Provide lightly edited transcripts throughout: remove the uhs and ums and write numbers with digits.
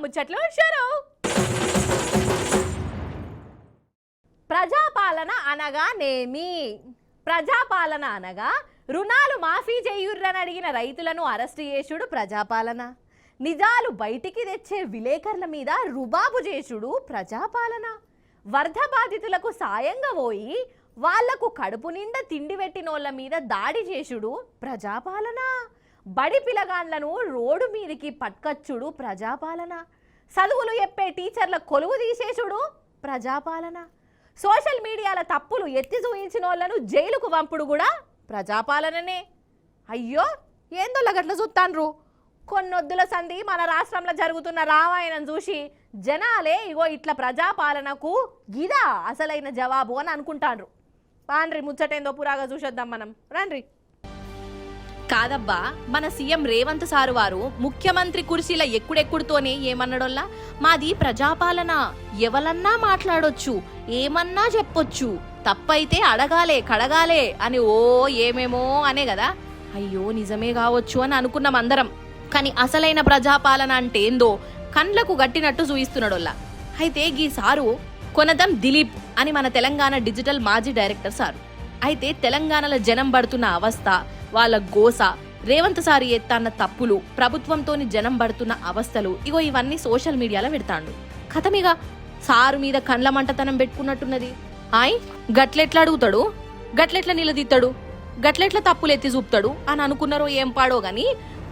ముచ్చట్లు షురు. ప్రజాపాలన అనగానేమి? ప్రజాపాలన అనగా రుణాలు మాఫీ చేయుర్రని అడిగిన రైతులను అరెస్టు చేసుడు ప్రజాపాలన. నిజాలు బయటికి తెచ్చే విలేకరుల మీద రుబాబు చేసుడు ప్రజాపాలన. వరద బాధితులకు సాయంగా పోయి వాళ్లకు కడుపు నిండా తిండి పెట్టినోళ్ళ మీద దాడి చేసుడు ప్రజాపాలన. బడి పిలగాండ్లను రోడ్డు మీదికి పట్కచ్చుడు ప్రజాపాలన. చదువులు చెప్పే టీచర్ల కొలువు తీసేసుడు ప్రజాపాలన. సోషల్ మీడియాల తప్పులు ఎత్తి చూయించిన వాళ్ళను జైలుకు పంపుడు కూడా ప్రజాపాలననే. అయ్యో ఏందోళ్ళ గట్ల చూస్తాన్రు. కొన్నొద్దుల సంధి మన రాష్ట్రంలో జరుగుతున్న రామాయణం చూసి జనాలే ఇగో ఇట్లా ప్రజాపాలనకు గిదా అసలైన జవాబు అని అనుకుంటాండ్రు. పాండ్రి ముచ్చటేందో పురాగా చూసొద్దాం మనం, రండ్రి. కాదబ్బా, మన సీఎం రేవంత్ సారు వారు ముఖ్యమంత్రి కుర్చీల ఎక్కుడెక్కుడుతోనే ఏమన్నాడోల్లా, మాది ప్రజాపాలన, ఎవలన్నా మాట్లాడొచ్చు, ఏమన్నా చెప్పొచ్చు, తప్పైతే అడగాలే కడగాలే అని ఏమేమో అనే కదా. అయ్యో నిజమే కావచ్చు అని అనుకున్నాం అందరం. కానీ అసలైన ప్రజాపాలన అంటే ఏందో కండ్లకు గట్టినట్టు చూయిస్తున్నాడోల్లా. అయితే గీ సారు కొనదం దిలీప్ అని మన తెలంగాణ డిజిటల్ మాజీ డైరెక్టర్ సారు. అయితే తెలంగాణలో జనం పడుతున్న అవస్థ, వాళ్ళ గోస, రేవంత్ సారు ఎత్తన్న తప్పులు, ప్రభుత్వంతోని జనం పడుతున్న అవస్థలు ఇగో ఇవన్నీ సోషల్ మీడియాలో పెడతాండు. కథమిగా సారు మీద కండ్ల మంటతనం పెట్టుకున్నట్టున్నది. గట్లెట్లా అడుగుతాడు, గట్లెట్లా నిలదీస్తాడు, గట్లెట్లా తప్పులు ఎత్తి చూపుతాడు అని అనుకున్నారో ఏం పాడో గాని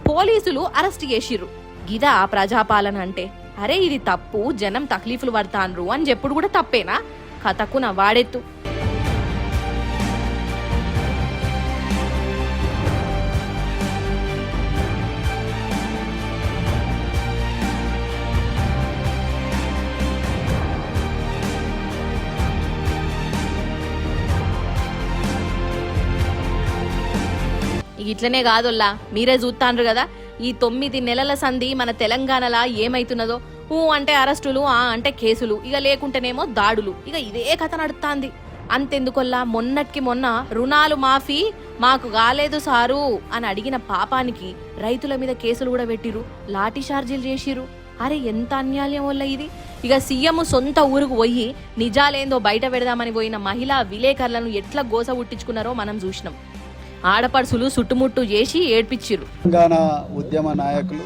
పోలీసులు అరెస్ట్ చేసిర్రు. గిదా ప్రజాపాలన అంటే? అరే ఇది తప్పు, జనం తక్లీఫ్లు పడతాన్రు అని చెప్పుడు కూడా తప్పేనా? కథకు నా వాడెత్తు. ఇట్లనే కాదొల్లా, మీరే చూస్తాండ్రు కదా ఈ 9 నెలల సంధి మన తెలంగాణలా ఏమైతున్నదో. అంటే అరెస్టులు, అంటే కేసులు, ఇక లేకుంటేనేమో దాడులు, ఇక ఇదే కథ నడుస్తాంది. అంతెందుకొల్లా మొన్నటికి మొన్న రుణాలు మాఫీ మాకు కాలేదు సారు అని అడిగిన పాపానికి రైతుల మీద కేసులు కూడా పెట్టిరు, లాఠీ చార్జీలు చేసిరు. అరే ఎంత అన్యాయం వల్ల ఇది. ఇక సీఎం సొంత ఊరుకు పోయి నిజాలేందో బయట పెడదామని పోయిన మహిళా విలేకరులను ఎట్లా గోస ఉట్టించుకున్నారో మనం చూసినాం. ఆడపడుసులు చుట్టుముట్టు చేసి ఏడ్పించిరు. తెలంగాణ ఉద్యమ నాయకులు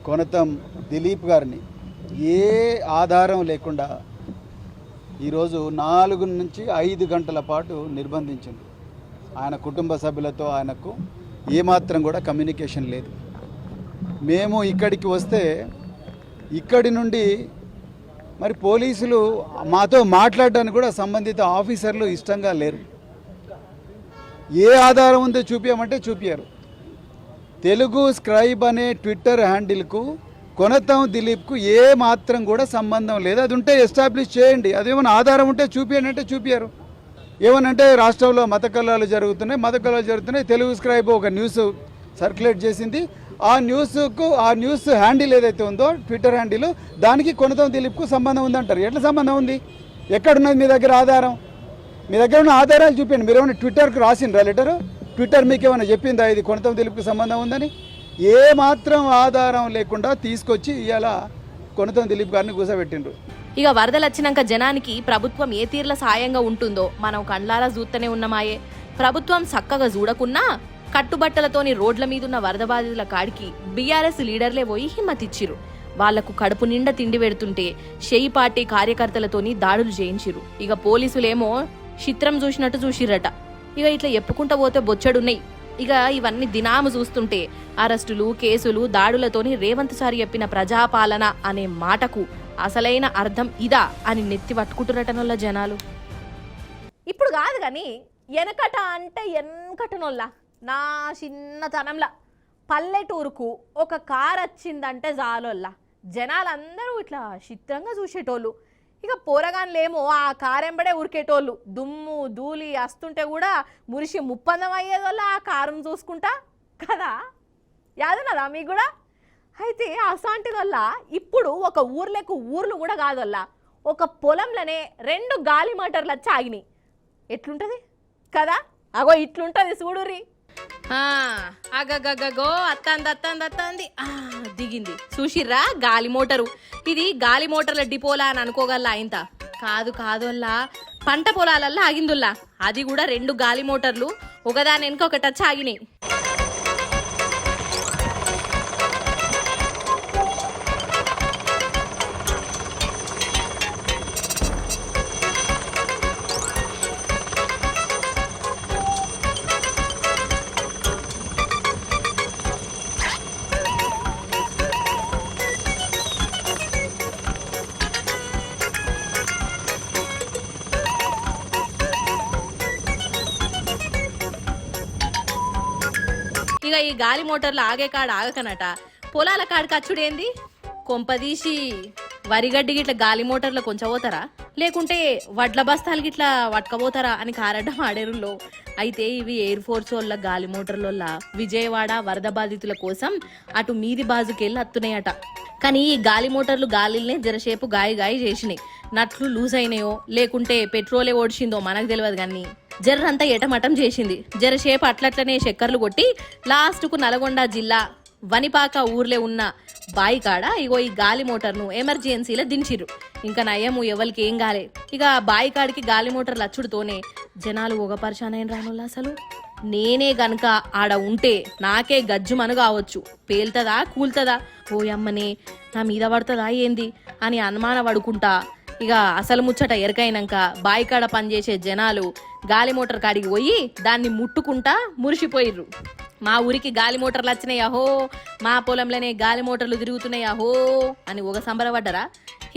కొనతం దిలీప్ గారిని ఏ ఆధారం లేకుండా ఈరోజు 4 నుంచి 5 గంటల పాటు నిర్బంధించింది. ఆయన కుటుంబ సభ్యులతో ఆయనకు ఏమాత్రం కూడా కమ్యూనికేషన్ లేదు. మేము ఇక్కడికి వస్తే ఇక్కడి నుండి మరి పోలీసులు మాతో మాట్లాడడానికి కూడా సంబంధిత ఆఫీసర్లు ఇష్టంగా లేరు. ఏ ఆధారం ఉందో చూపించమంటే చూపించారు. తెలుగు స్క్రైబ్ అనే ట్విట్టర్ హ్యాండిల్కు కొనతం దిలీప్కు ఏ మాత్రం కూడా సంబంధం లేదు. అది ఉంటే ఎస్టాబ్లిష్ చేయండి, అదేమన్నా ఆధారం ఉంటే చూపించండి అంటే చూపించారు. ఏమనంటే రాష్ట్రంలో మత కలహాలు జరుగుతున్నాయి, తెలుగు స్క్రైబ్ ఒక న్యూస్ సర్క్యులేట్ చేసింది. ఆ న్యూస్ హ్యాండిల్ ఏదైతే ఉందో ట్విట్టర్ హ్యాండిల్, దానికి కొనతం దిలీప్కు సంబంధం ఉందంటారు. ఎట్లా సంబంధం ఉంది? ఎక్కడున్నది మీ దగ్గర ఆధారం? మీ దగ్గర ఉన్న ఆధారాలు చూపించండి. మీరు ఏమైనా ట్విట్టర్కి రాసిండ్రా లెటరు? ట్విట్టర్ మీకు ఏమైనా చెప్పిందా ఇది కొనతం దిలీప్కి సంబంధం ఉందని? ఏ మాత్రం ఆధారం లేకుండా తీసుకొచ్చి ఇలా కొనతం దిలీప్ గారిని కూసబెట్టిండ్రు. ఇక వరదలు వచ్చినాక జనానికి ప్రభుత్వం ఏ తీర్ల సాయంగా ఉంటుందో మనం కండ్లారా చూస్తూనే ఉన్నమాయే. ప్రభుత్వం చక్కగా చూడకున్నా కట్టుబట్టలతోని రోడ్ల మీదున్న వరద బాధితుల కాడికి బీఆర్ఎస్ లీడర్లే పోయి హిమ్మతిచ్చిరు. వాళ్లకు కడుపు నిండా తిండి పెడుతుంటే షెయి పార్టీ కార్యకర్తలతోని దాడులు చేయించిరు. ఇక పోలీసులేమో చిత్రం చూసినట్టు చూసిరట. ఇక ఇట్లా ఎప్పుకుంటా పోతే బొచ్చడున్నాయి. ఇక ఇవన్నీ దినాము చూస్తుంటే అరెస్టులు, కేసులు, దాడులతోని రేవంత్ సార్ చెప్పిన ప్రజాపాలన అనే మాటకు అసలైన అర్థం ఇదా అని నెత్తి పట్టుకుంటున్నటనొల్ల జనాలు. ఇప్పుడు కాదు కానీ వెనకట అంటే వెనకటనొల్ల నా చిన్నతనంలా పల్లెటూరుకు ఒక కారు వచ్చిందంటే జాలోల్లా జనాలందరూ ఇట్లా చిత్రంగా చూసేటోళ్ళు. ఇక పోరగాన్లేమో ఆ కారెంబడే ఉరికేటోళ్ళు. దుమ్ము ధూళి వస్తుంటే కూడా మురిసి ముప్పందం అయ్యేదోళ్ళ ఆ కారును చూసుకుంటా కదా. యాదున్నదా మీకు కూడా? అయితే అసాంటిదొల్ల ఇప్పుడు ఒక ఊర్లు కూడా కాదొల్లా, ఒక పొలంలోనే 2 గాలి మోటార్లు వచ్చి ఆగినాయి. ఎట్లుంటది కదా? అగో ఇట్లుంటది చూడుర్రి. అగగగగో అత్తంది దిగింది. చూసిర్రా గాలి మోటారు. ఇది గాలి మోటార్ల డిపోలా అని అనుకోగల్లా ఇంత కాదు కాదోల్లా పంట పొలాలల్లా ఆగిందుల్లా. అది కూడా 2 గాలి మోటార్లు ఒకదాని వెనుక ఒక టచ్ ఆగినాయి. ఇక ఈ గాలి మోటార్లు ఆగే కాడ ఆగకనట పొలాల కాడికి అచ్చుడేంది? కొంపదీసి వరిగడ్డి గిట్ల గాలి మోటార్లు కొంచెం పోతారా, లేకుంటే వడ్ల బస్తాలు గిట్లా పట్టుకపోతారా అని కారడ్డం ఆడేరుల్లో. అయితే ఇవి ఎయిర్ ఫోర్స్ వాళ్ళ గాలి మోటార్ల విజయవాడ వరద బాధితుల కోసం అటు మీది బాజుకెళ్ళి అత్తున్నాయట. కానీ ఈ గాలి మోటార్లు గాలిల్ని జరసేపు గాయి చేసినాయి. నట్లు లూజ్ అయినాయో లేకుంటే పెట్రోలే ఓడిచిందో మనకు తెలియదు. కానీ జర్రంతా ఎటమటం చేసింది. జరసేపు అట్లట్లనే చక్కర్లు కొట్టి లాస్ట్కు నల్గొండ జిల్లా వనిపాక ఊర్లే ఉన్న బాయికాడ ఇగో ఈ గాలి మోటార్ను ఎమర్జెన్సీలో దించిర్రు. ఇంకా నయము ఎవరికి ఏం కాలే. ఇక బాయికాడికి గాలి మోటార్లు అచ్చుడుతోనే జనాలు ఒగపరిచానైన రానుల్లా. అసలు నేనే గనక ఆడ ఉంటే నాకే గజ్జుమను కావచ్చు, పేల్తదా కూల్తదా, ఓయమ్మనే నా మీద పడుతుందా ఏంది అని అనుమాన పడుకుంటా. ఇక అసలు ముచ్చట ఎరకైనాక బాయికాడ పనిచేసే జనాలు గాలి మోటార్ కాడికి పోయి దాన్ని ముట్టుకుంటా మురిసిపోయిర్రు. మా ఊరికి గాలి మోటార్లు వచ్చినాయి అహో, మా పొలంలోనే గాలి మోటార్లు తిరుగుతున్నాయి అహో అని ఒక సంబరపడ్డరా.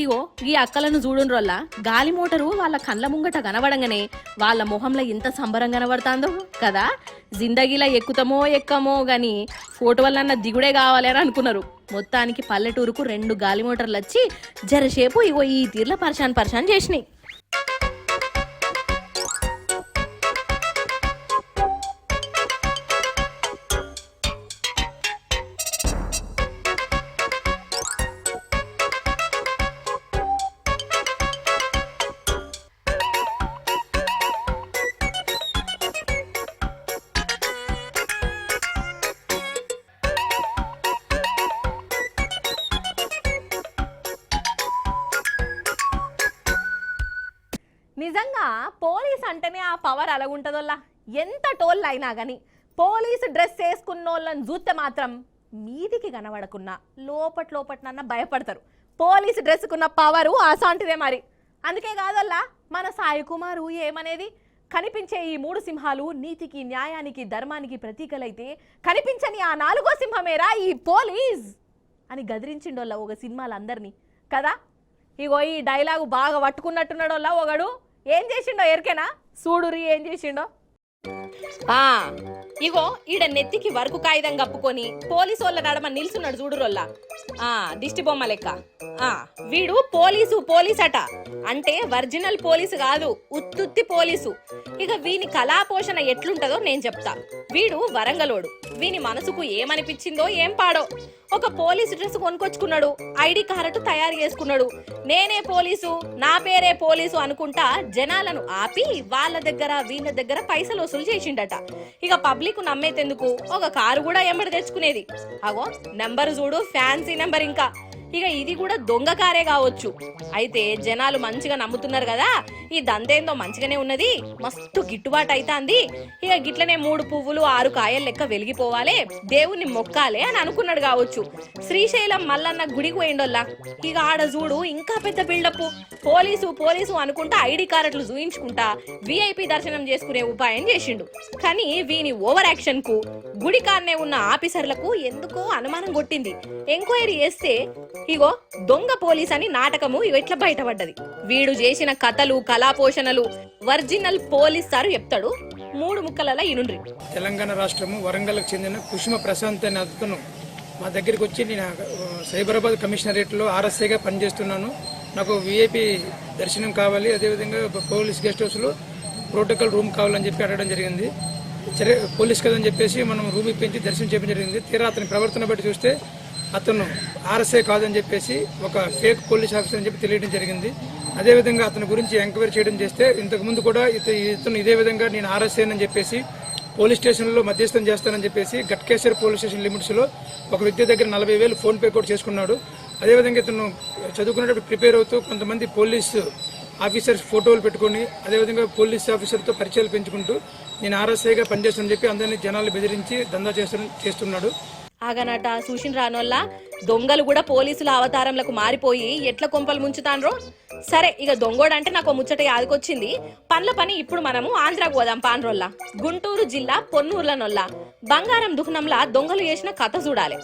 ఇగో ఈ అక్కలను చూడుండ్రోల్లా గాలి మోటారు వాళ్ళ కళ్ళ ముంగట కనబడంగానే వాళ్ళ మొహంలో ఎంత సంబరం కనబడుతుందో కదా. జిందగీలా ఎక్కుతామో ఎక్కమో గాని ఫోటో వల్ల దిగుడే కావాలి అని అనుకున్నారు. మొత్తానికి పల్లెటూరుకు 2 గాలి మోటార్లు వచ్చి జరసేపు ఇగో ఈ తీర్ల పరిశాన్ చేసినాయి. నిజంగా పోలీస్ అంటేనే ఆ పవర్ అలాగుంటుందోల్లా. ఎంత టోళ్ళు అయినా కానీ పోలీసు డ్రెస్ వేసుకున్న వాళ్ళని చూస్తే మాత్రం మీదికి కనబడకున్నా లోపట్నన్నా భయపడతారు. పోలీసు డ్రెస్కున్న పవరు అసాంటిదే మరి. అందుకే కాదల్లా మన సాయి కుమారు ఏమనేది, కనిపించే ఈ 3 సింహాలు నీతికి న్యాయానికి ధర్మానికి ప్రతీకలైతే కనిపించని ఆ 4వ సింహమేరా ఈ పోలీస్ అని గదిరించిండోల్లా ఒక సినిమాలందరినీ కదా. ఇగో ఈ డైలాగు బాగా పట్టుకున్నట్టున్నాడోల్లా ఒకడు. ఏం చేసిండో ఎరికేనా? చూడురి ఏం చేసిండో. ఇగో ఈడ నెత్తికి వరకు కాగితం కప్పుకొని పోలీసు వాళ్ళ నడమ నిల్చున్నాడు చూడురోల్లా. దిష్టి బొమ్మ లెక్క. వీడు పోలీసట. అంటే ఒరిజినల్ పోలీసు కాదు, ఉత్తుత్తి పోలీసు. ఇక వీని కళాపోషణ ఎట్లుంటదో నేను చెప్తా. వీడు వరంగలోడు. వీని మనసుకు ఏమనిపించిందో ఏం పాడో ఒక పోలీసు డ్రెస్ కొనుకొచ్చుకున్నాడు, ఐడి కార్డు తయారు చేసుకున్నాడు. నేనే పోలీసు, నా పేరే పోలీసు అనుకుంటా జనాలను ఆపి వాళ్ళ దగ్గర వీళ్ళ దగ్గర పైసలు వసూలు చేసిండట. ఇక పబ్లిక్ నమ్మేందుకు ఒక కారు కూడా ఎంబడి తెచ్చుకునేది. అగో నెంబర్ చూడు, ఫ్యాన్సీ నెంబర్. ఇంకా ఇక ఇది కూడా దొంగ కారే కావచ్చు. అయితే జనాలు మంచిగా నమ్ముతున్నారు కదా, ఈ దందేందో మంచిగానే ఉన్నది, మస్తు గిట్టుబాటు అయితాంది. ఇక గిట్లనే 3 పువ్వులు 6 కాయలు లెక్క వెలిగిపోవాలి, దేవుణ్ణి మొక్కాలే అని అనుకున్నాడు కావచ్చు. శ్రీశైలం మల్లన్న గుడికి పోయిండోల్లా. ఇక ఆడ చూడు ఇంకా పెద్ద బిల్డప్. పోలీసు అనుకుంటా ఐడి కార్డులు చూయించుకుంటా విఐపి దర్శనం చేసుకునే ఉపాయం చేసిండు. కానీ వీని ఓవర్ యాక్షన్ కు గుడి కాన్నే ఉన్న ఆఫీసర్లకు ఎందుకో అనుమానం కొట్టింది. ఎంక్వైరీ చేస్తే ఇగో దొంగ పోలీస్ అని నాటకము ఇట్లా బయటపడ్డది. వీడు చేసిన కథలు కళాపోషణలు ఒరిజినల్ పోలీస్ సారు చెప్తాడు. 3 ముక్కలలో ఇనుండ్రి. తెలంగాణ రాష్ట్రము వరంగల్కు చెందిన కుసుమ ప్రశాంత్ అనే అతను మా దగ్గరికి వచ్చి, నేను సైబరాబాద్ కమిషనరేట్లో ఆర్ఎస్ఐగా పనిచేస్తున్నాను, నాకు విఐపి దర్శనం కావాలి, అదేవిధంగా పోలీస్ గెస్ట్ హౌస్లో ప్రోటోకాల్ రూమ్ కావాలని చెప్పి అడగడం జరిగింది. సరే పోలీస్ కదని చెప్పేసి మనం రూమ్ ఇప్పించి దర్శనం చేయడం జరిగింది. తీరా అతని ప్రవర్తన బట్టి చూస్తే అతను ఆర్ఎస్ఐ కాదని చెప్పేసి ఒక ఫేక్ పోలీస్ ఆఫీసర్ అని చెప్పి తెలియడం జరిగింది. అదేవిధంగా అతని గురించి ఎంక్వైరీ చేయడం చేస్తే ఇంతకుముందు కూడా ఇతను ఇదే విధంగా నేను ఆర్ఎస్ఐ అని చెప్పేసి పోలీస్ స్టేషన్లో మధ్యస్థం చేస్తానని చెప్పేసి గట్కేశ్వర్ పోలీస్ స్టేషన్ లిమిట్స్లో ఒక వ్యక్తి దగ్గర 40,000 ఫోన్పే కూడా చేసుకున్నాడు. అదేవిధంగా ఇతను చదువుకునేటప్పుడు ప్రిపేర్ అవుతూ కొంతమంది పోలీస్ ఆఫీసర్స్ ఫోటోలు పెట్టుకొని అదేవిధంగా పోలీస్ ఆఫీసర్తో పరిచయాలు పెంచుకుంటూ నేను ఆర్ఎస్ఐగా పనిచేస్తానని చెప్పి అందరినీ జనాలు బెదిరించి దందా చేస్తున్నాడు. ఆగనట చూసిన రానోళ్ళ దొంగలు కూడా పోలీసుల అవతారంలకు మారిపోయి ఎట్ల కొంపలు ముంచుతాన్రో. సరే, ఇక దొంగోడంటే నాకు ముచ్చట యాదకొచ్చింది. పనుల పని ఇప్పుడు మనము ఆంధ్రాకు పోదాం పాన్రోల్లా. గుంటూరు జిల్లా పొన్నూర్లనొల్ల బంగారం దుకాణంలా దొంగలు చేసిన కథ చూడాలి.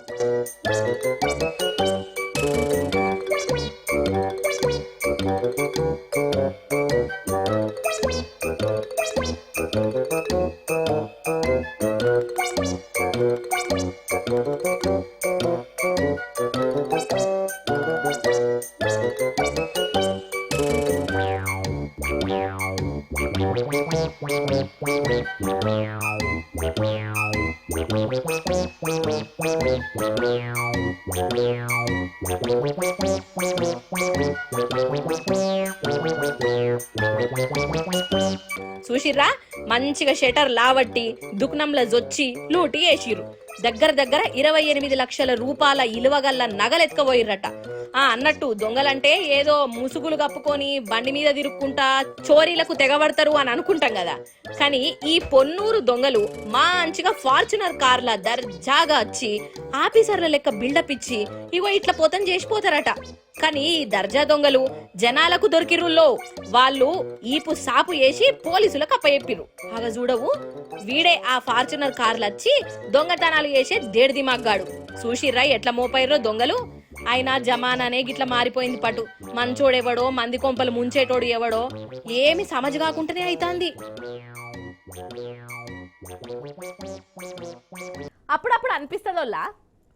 చూసిర్రా, మంచిగా షటర్ లావట్టి దుకాణంలో జొచ్చి లూటి వేసిర్రు. దగ్గర 28 లక్షల రూపాయల ఇలువగల్ల నగలెత్తుకపోయిర్రట. అన్నట్టు దొంగలంటే ఏదో ముసుగులు కప్పుకొని బండి మీద తిరుక్కుంటా చోరీలకు తెగబడతారు అని అనుకుంటాం కదా. కానీ ఈ పొన్నూరు దొంగలు మంచిగా ఫార్చునర్ కార్ల దర్జాగా వచ్చి ఆఫీసర్ల లెక్క బిల్డప్ ఇచ్చి ఇగో ఇట్లా పోతం చేసిపోతారట. కానీ ఈ దర్జా దొంగలు జనాలకు దొరికిరుల్లో వాళ్ళు ఈపు సాపు వేసి పోలీసులకు అప్పచెప్పిరు. అగా చూడవు, వీడే ఆ ఫార్చునర్ కార్లు వచ్చి దొంగతనాలు చేసే దేడి దిమాగ్గాడు. చూసిర్రా ఎట్లా మోపైర్రో దొంగలు. అయినా జమానానే గిట్లా మారిపోయింది పటు. మంచోడెవడో మంది కొంపలు ముంచేటోడు ఎవడో ఏమి సమజ్ కాకుండానే అయితాంది. అప్పుడప్పుడు అనిపిస్తుందోల్లా,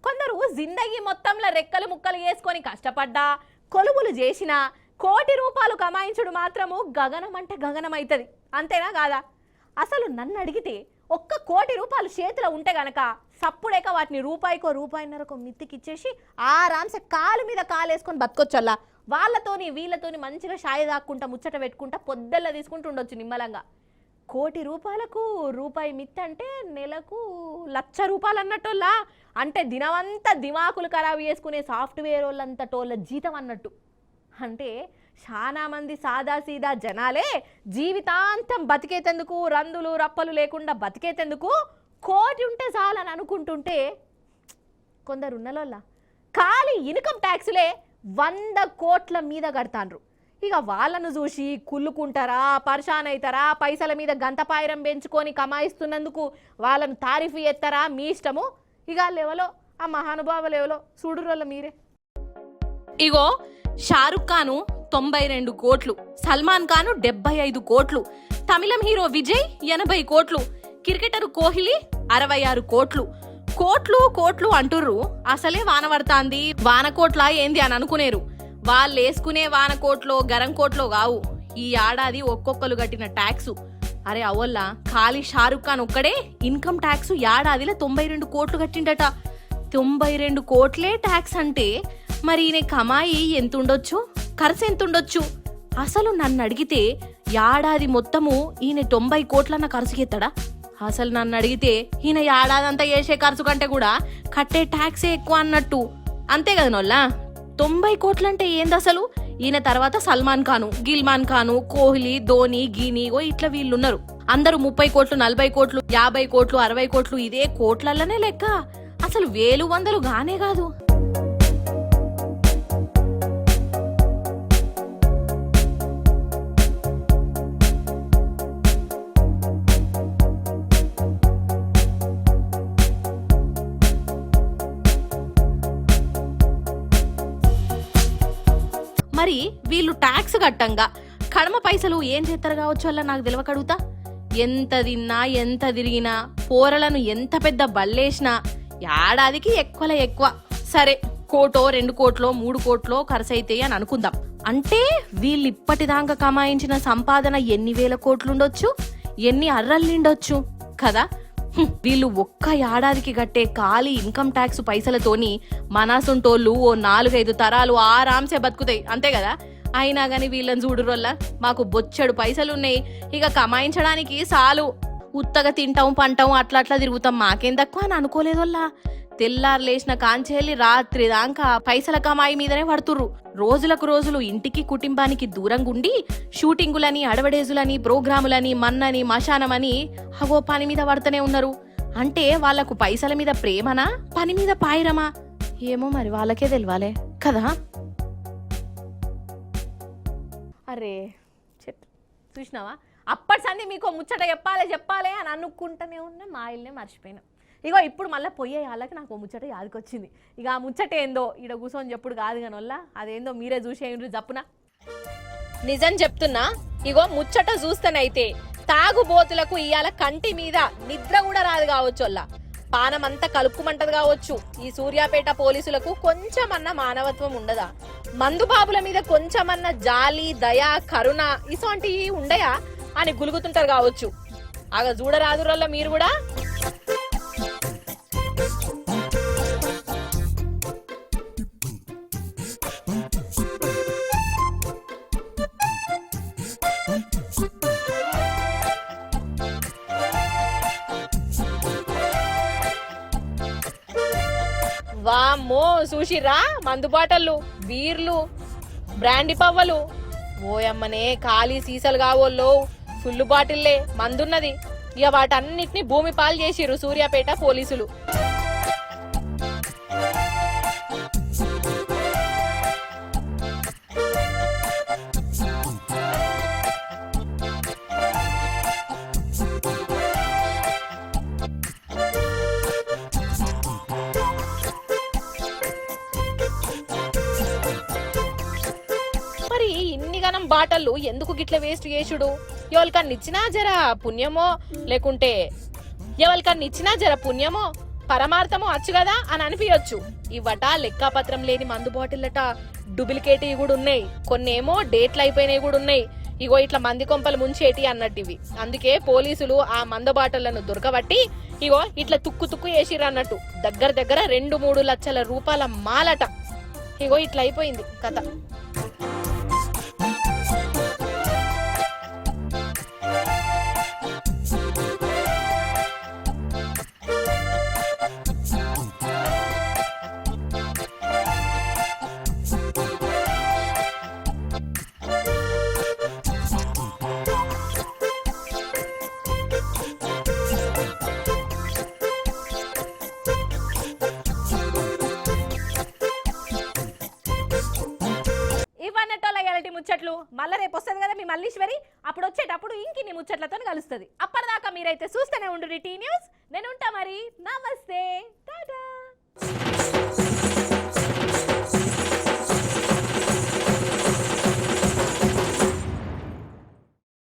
కొందరు జిందగీ మొత్తంలో రెక్కలు ముక్కలు వేసుకొని కష్టపడ్డా కొలువులు చేసినా ₹1,00,00,000 కమాయించుడు మాత్రము గగనం అంటే గగనం అవుతుంది. అంతేనా కాదా? అసలు నన్ను అడిగితే ₹1,00,00,000 చేతిలో ఉంటే గనక సప్పుడేక వాటిని ₹1,00,000 మిత్తికిచ్చేసి ఆరాంసే కాలు మీద కాలేసుకొని బతకొచ్చల్లా. వాళ్ళతోని వీళ్ళతోని మంచిగా షాయి దాక్కుంటా ముచ్చట పెట్టుకుంటా పొద్దెల్లా తీసుకుంటూ ఉండొచ్చు నిమ్మలంగా. ₹1,00,00,000 రూపాయి మిత్తి అంటే నెలకు ₹1,00,000 అన్నట్టులా. అంటే దినమంతా దిమాకులు ఖరాబు చేసుకునే సాఫ్ట్వేర్ వాళ్ళంతా టోళ్ళ జీతం అన్నట్టు. అంటే చాలా మంది సాదా సీదా జనాలే జీవితాంతం బతికేతెందుకు, రందులు రప్పలు లేకుండా బతికేతెందుకు ₹1,00,00,000 ఉంటే చాలని అనుకుంటుంటే కొందరు ఉన్నలోల్లా ఖాళీ ఇన్కమ్ ట్యాక్స్లే 100 కోట్ల మీద కడతాండ్రు. ఇక వాళ్ళను చూసి కుళ్ళుకుంటారా, పరిశాన్ అవుతారా, పైసల మీద గంతపాయిరం పెంచుకొని కమాయిస్తున్నందుకు వాళ్ళను తారీఫు ఎత్తారా, మీ ఇష్టము. ఇక లెవలో ఆ మహానుభావులు ఎవలో చూడురోళ్ళ మీరే. ఇగో షారుఖ్ ఖాను 92 కోట్లు, సల్మాన్ ఖాను 75 కోట్లు, తమిళం హీరో విజయ్ 80 కోట్లు, క్రికెటర్ కోహ్లీ 66 కోట్లు. కోట్లు కోట్లు అంటుర్రు, అసలే వాన పడతాంది, వాన కోట్లా ఏంది అని అనుకునేరు. వాళ్ళు వేసుకునే వాన కోట్లో గరం కోట్లో కావు, ఈ ఏడాది ఒక్కొక్కరు కట్టిన ట్యాక్సు. అరే అవల్లా, ఖాళీ షారుఖ్ ఖాన్ ఒక్కడే ఇన్కమ్ ట్యాక్స్ ఏడాదిలో 92 కోట్లు కట్టిండట. 92 కోట్లే ట్యాక్స్ అంటే మరి ఈయన కమాయి ఎంత ఉండొచ్చు, ఖర్చు ఎంత ఉండొచ్చు? అసలు నన్ను అడిగితే ఏడాది మొత్తము ఈయన 90 కోట్లన్న ఖర్చు ఎత్తాడా? అసలు నన్ను అడిగితే ఈయన ఏడాదంతా చేసే ఖర్చు కంటే కూడా కట్టే ట్యాక్సే ఎక్కువ అన్నట్టు. అంతే కదా నోళ్ళ? 90 కోట్లంటే ఏంది అసలు? ఈయన తర్వాత సల్మాన్ ఖాను, గిల్మాన్ ఖాను, కోహ్లీ, ధోని, గీని ఇట్లా వీళ్ళున్నారు. అందరూ 30 కోట్లు, 40 కోట్లు, 50 కోట్లు, 60 కోట్లు, ఇదే కోట్లల్లనే లెక్క. అసలు వేలు వందలు గానే కాదు. మరి వీళ్ళు ట్యాక్స్ కట్టంగా కడమ పైసలు ఏం చేస్తారు కావచ్చు అలా నాకు తెలియకడుగుతా. ఎంత తిన్నా ఎంత తిరిగినా పోరలను ఎంత పెద్ద బల్లేసినా ఏడాదికి ఎక్కువ. సరే, 1 కోటో 2 కోట్లో 3 కోట్లో ఖర్చు అయితే అని అనుకుందాం. అంటే వీళ్ళు ఇప్పటిదాకా కమాయించిన సంపాదన ఎన్ని వేల కోట్లుండొచ్చు, ఎన్ని అర్రల్లిండొచ్చు కదా. వీళ్ళు ఒక్క ఏడాదికి కట్టే ఖాళీ ఇన్కమ్ ట్యాక్స్ పైసలతోని మనసుంటోళ్ళు ఓ 4-5 తరాలు ఆరాంసే బతుకుతాయి, అంతే కదా. అయినా గాని వీళ్ళని చూడురోల్లా, మాకు బొచ్చడు పైసలున్నాయి, ఇక కమాయించడానికి చాలు. ఉత్తగా తింటాం పంటాం అట్లా అట్లా తిరుగుతాం మాకేం తక్కువ అని అనుకోలేదోల్లా. తెల్లారు లేచిన కాంచెల్లి రాత్రి దాకా పైసల కమాయి మీదనే పడుతుర్రు. రోజులకు రోజులు ఇంటికి కుటుంబానికి దూరంగా ఉండి షూటింగులని అడవడేజులని ప్రోగ్రాములని మన్నని మశానమని హగో పని మీద పడుతూనే ఉన్నారు. అంటే వాళ్లకు పైసల మీద ప్రేమనా పని మీద పాయిరమా ఏమో మరి వాళ్ళకే తెలియాలే కదా. అరే చెట్టు చూసినావా, అప్పటి సంది మీకు ముచ్చట చెప్పాలి అని అనుకుంటూనే ఉన్నా మా ఇల్లే మర్చిపోయినా. ఇగో ఇప్పుడు మళ్ళీ పోయే వాళ్ళకి నాకు ముచ్చట యాదకొచ్చింది. ఇక ఆ ముచ్చట ఏందో ఈడ కూర్చొని చెప్పుడు కాదు కానీ వల్ల అదేందో మీరే చూసేయండి జప్పున. నిజం చెప్తున్నా, ఇగో ముచ్చట చూస్తేనైతే తాగుబోతులకు ఇవాళ కంటి మీద నిద్ర కూడా రాదు కావచ్చు. వల్ల పానమంతా కలుపుమంటది కావచ్చు. ఈ సూర్యాపేట పోలీసులకు కొంచెమన్నా మానవత్వం ఉండదా? మందుబాబుల మీద కొంచెమన్నా జాలి దయ కరుణ ఇసోంటివి ఉండయా అని గులుగుతుంటారు కావచ్చు. ఆగ చూడరాదురల్ల మీరు కూడా. వామ్మో చూసిర్రా, మందు బాటళ్ళు బీర్లు బ్రాండీ పవ్వలు ఓయమ్మనే ఖాళీ సీసాలు కావోళ్ళు ఫుల్లు బాటిల్లే మందున్నది. ఇక వాటన్నిటిని భూమి పాలు చేసిర్రు సూర్యాపేట పోలీసులు. మరి ఇన్నిగనం బాటలు ఎందుకు గిట్ల వేస్ట్ చేసుడు? ఎవరికన్నిచ్చినా జర పుణ్యమో లేకుంటే ఎవరికన్నిచ్చినా జర పుణ్యమో పరమార్థమో వచ్చు కదా అని అనిపించచ్చు. ఇవట లెక్కాపత్రం లేని మందు బాటిల్లట డూప్లికేట్ కూడా ఉన్నాయి, కొన్నేమో డేట్లు అయిపోయినాయి కూడా ఉన్నాయి. ఇగో ఇట్లా మంది కొంపలు ముంచేటి అన్నట్టు. అందుకే పోలీసులు ఆ మందు బాటలను దొరకబట్టి ఇగో ఇట్లా తుక్కు తుక్కు వేసిర్రు అన్నట్టు. దగ్గర 2-3 లక్షల రూపాయల మాలట. ఇగో ఇట్లా అయిపోయింది కథ. ముచ్చట్లు మళ్ళీ రేపు వస్తుంది కదా మీ మల్లీశ్వరి. అప్పుడు వచ్చేటప్పుడు ఇంకిన్ని ముచ్చట్లతో కలుస్తుంది. అప్పటిదాకా మీరైతే చూస్తూనే ఉండు టీ న్యూస్. నేను